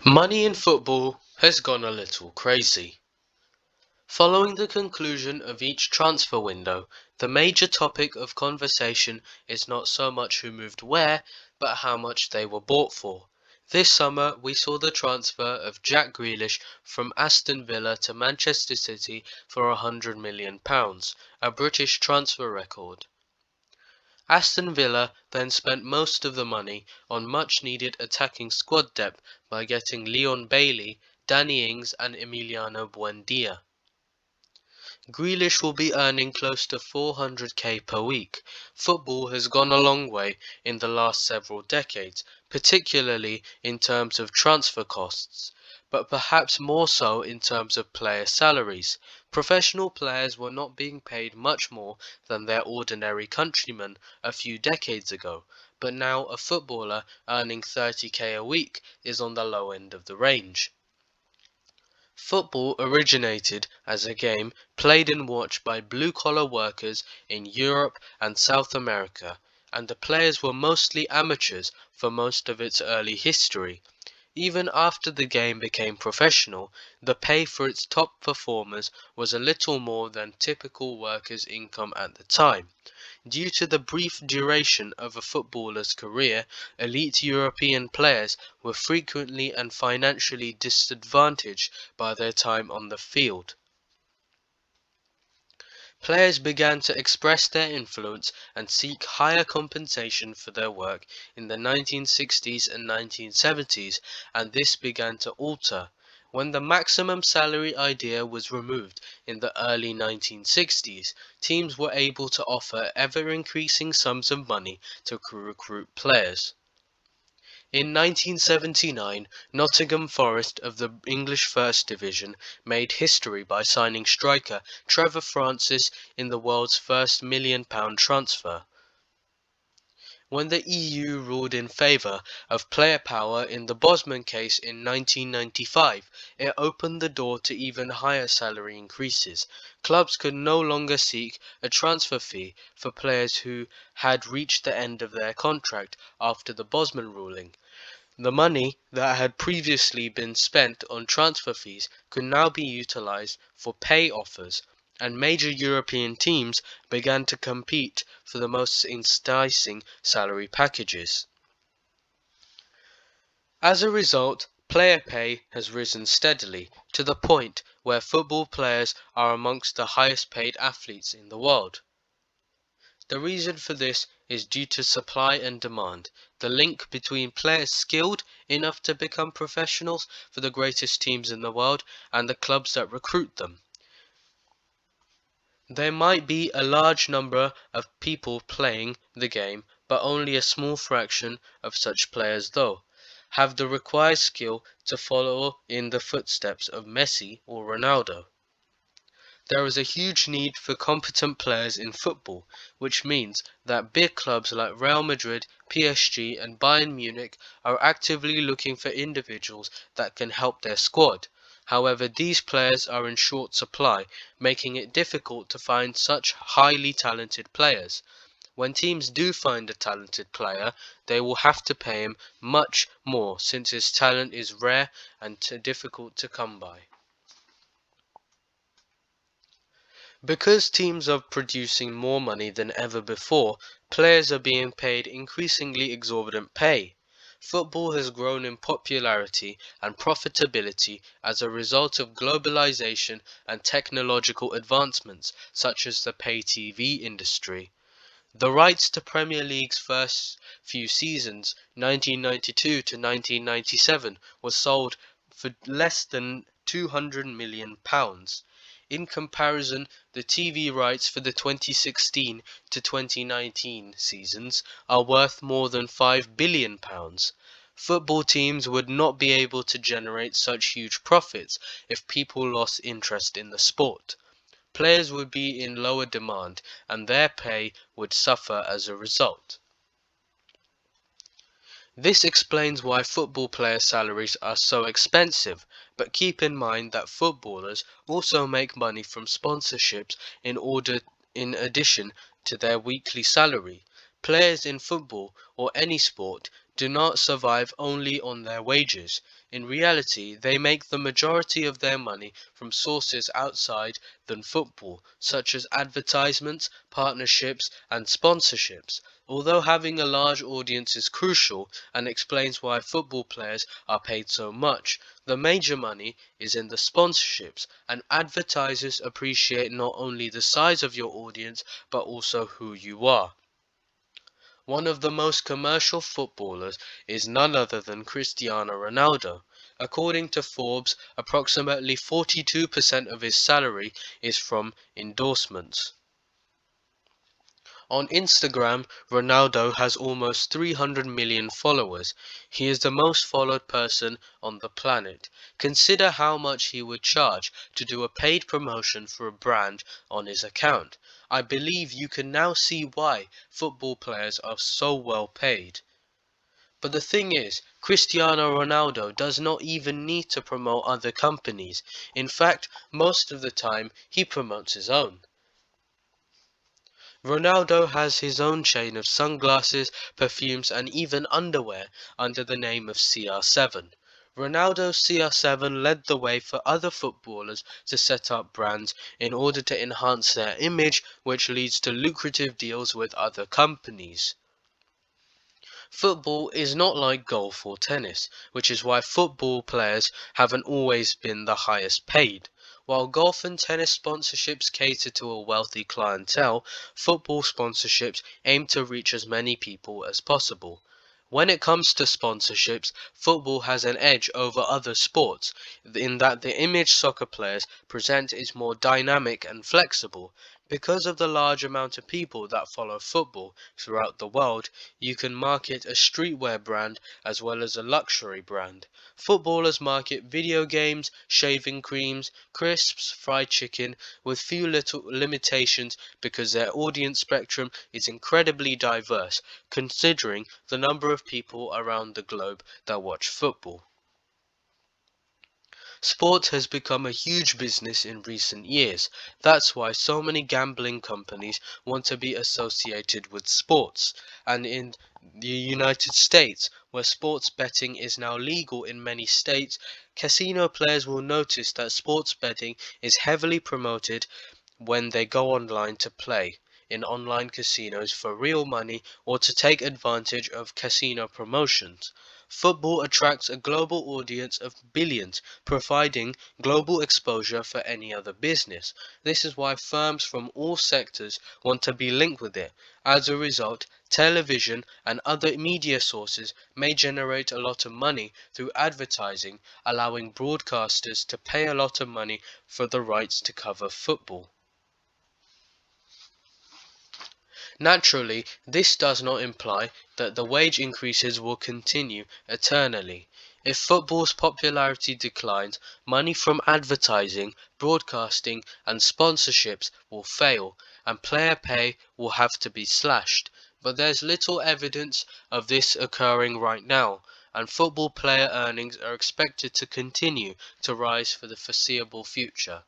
Money in football has gone a little crazy. Following the conclusion of each transfer window, the major topic of conversation is not so much who moved where, but how much they were bought for. This summer, we saw the transfer of Jack Grealish from Aston Villa to Manchester City for £100 million, a British transfer record. Aston Villa then spent most of the money on much-needed attacking squad depth by getting Leon Bailey, Danny Ings and Emiliano Buendia. Grealish will be earning close to 400k per week. Football has gone a long way in the last several decades, particularly in terms of transfer costs, but perhaps more so in terms of player salaries. Professional players were not being paid much more than their ordinary countrymen a few decades ago, but now a footballer earning 30k a week is on the low end of the range. Football originated as a game played and watched by blue-collar workers in Europe and South America, and the players were mostly amateurs for most of its early history. Even after the game became professional, the pay for its top performers was a little more than typical workers' income at the time. Due to the brief duration of a footballer's career, elite European players were frequently and financially disadvantaged by their time on the field. Players began to express their influence and seek higher compensation for their work in the 1960s and 1970s, and this began to alter when the maximum salary idea was removed in the early 1960s. Teams were able to offer ever-increasing sums of money to recruit players. In 1979, Nottingham Forest of the English First Division made history by signing striker Trevor Francis in the world's first £1 million transfer. When the EU ruled in favour of player power in the Bosman case in 1995, it opened the door to even higher salary increases. Clubs could no longer seek a transfer fee for players who had reached the end of their contract after the Bosman ruling. The money that had previously been spent on transfer fees could now be utilised for pay offers, and major European teams began to compete for the most enticing salary packages. As a result, player pay has risen steadily, to the point where football players are amongst the highest paid athletes in the world. The reason for this is due to supply and demand, the link between players skilled enough to become professionals for the greatest teams in the world and the clubs that recruit them. There might be a large number of people playing the game, but only a small fraction of such players, though, have the required skill to follow in the footsteps of Messi or Ronaldo. There is a huge need for competent players in football, which means that big clubs like Real Madrid, PSG and Bayern Munich are actively looking for individuals that can help their squad. However, these players are in short supply, making it difficult to find such highly talented players. When teams do find a talented player, they will have to pay him much more since his talent is rare and difficult to come by. Because teams are producing more money than ever before, players are being paid increasingly exorbitant pay. Football has grown in popularity and profitability as a result of globalization and technological advancements, such as the pay TV industry. The rights to Premier League's first few seasons, 1992 to 1997, were sold for less than £200 million. In comparison, the TV rights for the 2016 to 2019 seasons are worth more than £5 billion. Football teams would not be able to generate such huge profits if people lost interest in the sport. Players would be in lower demand, and their pay would suffer as a result. This explains why football player salaries are so expensive, but keep in mind that footballers also make money from sponsorships in addition to their weekly salary. Players in football or any sport do not survive only on their wages. In reality, they make the majority of their money from sources outside than football, such as advertisements, partnerships, and sponsorships. Although having a large audience is crucial and explains why football players are paid so much, the major money is in the sponsorships, and advertisers appreciate not only the size of your audience but also who you are. One of the most commercial footballers is none other than Cristiano Ronaldo. According to Forbes, approximately 42% of his salary is from endorsements. On Instagram, Ronaldo has almost 300 million followers. He is the most followed person on the planet. Consider how much he would charge to do a paid promotion for a brand on his account. I believe you can now see why football players are so well paid. But the thing is, Cristiano Ronaldo does not even need to promote other companies. In fact, most of the time he promotes his own. Ronaldo has his own chain of sunglasses, perfumes and even underwear under the name of CR7. Ronaldo's CR7 led the way for other footballers to set up brands in order to enhance their image, which leads to lucrative deals with other companies. Football is not like golf or tennis, which is why football players haven't always been the highest paid. While golf and tennis sponsorships cater to a wealthy clientele, football sponsorships aim to reach as many people as possible. When it comes to sponsorships, football has an edge over other sports in that the image soccer players present is more dynamic and flexible. Because of the large amount of people that follow football throughout the world, you can market a streetwear brand as well as a luxury brand. Footballers market video games, shaving creams, crisps, fried chicken, with few little limitations because their audience spectrum is incredibly diverse, considering the number of people around the globe that watch football. Sport has become a huge business in recent years. That's why so many gambling companies want to be associated with sports. And in the United States, where sports betting is now legal in many states, casino players will notice that sports betting is heavily promoted when they go online to play in online casinos for real money or to take advantage of casino promotions. Football attracts a global audience of billions, providing global exposure for any other business. This is why firms from all sectors want to be linked with it. As a result, television and other media sources may generate a lot of money through advertising, allowing broadcasters to pay a lot of money for the rights to cover football. Naturally, this does not imply that the wage increases will continue eternally. If football's popularity declines, money from advertising, broadcasting, and sponsorships will fail, and player pay will have to be slashed. But there's little evidence of this occurring right now, and football player earnings are expected to continue to rise for the foreseeable future.